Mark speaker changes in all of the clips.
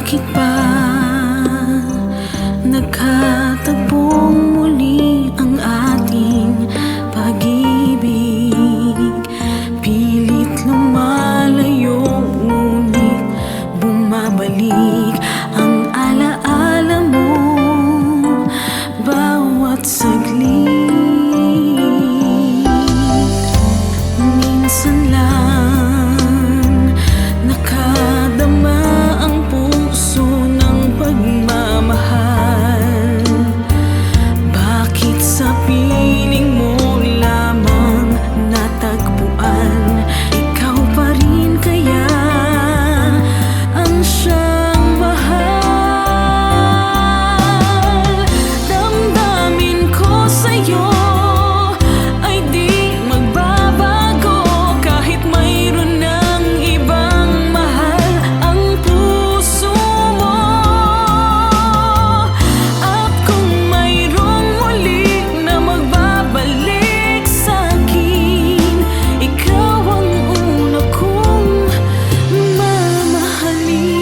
Speaker 1: Bakit ba nagkatagpong muli ang ating pag-ibig? Pilit lumalayo, ngunit bumabalik ang alaala mo bawat saglit. Minsan lang nakadama ang puso ng pagmamahal. Bakit sa piling mo lamang natagpuan? Ikaw pa rin kaya ang siyang mahal? Damdamin ko sa'yo ay di magbabago kahit mayroon ng ibang mahal ang puso mo. At kung mayroong muli na magbabalik sa'kin, ikaw ang una kong mamahalin.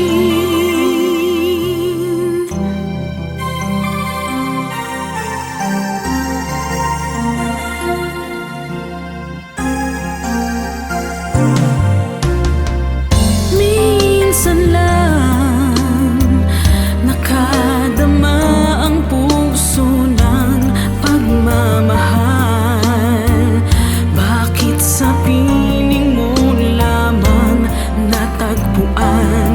Speaker 1: Minsan lang nakadama ang puso ng pagmamahal. Bakit sa piling mo lamang natagpuan?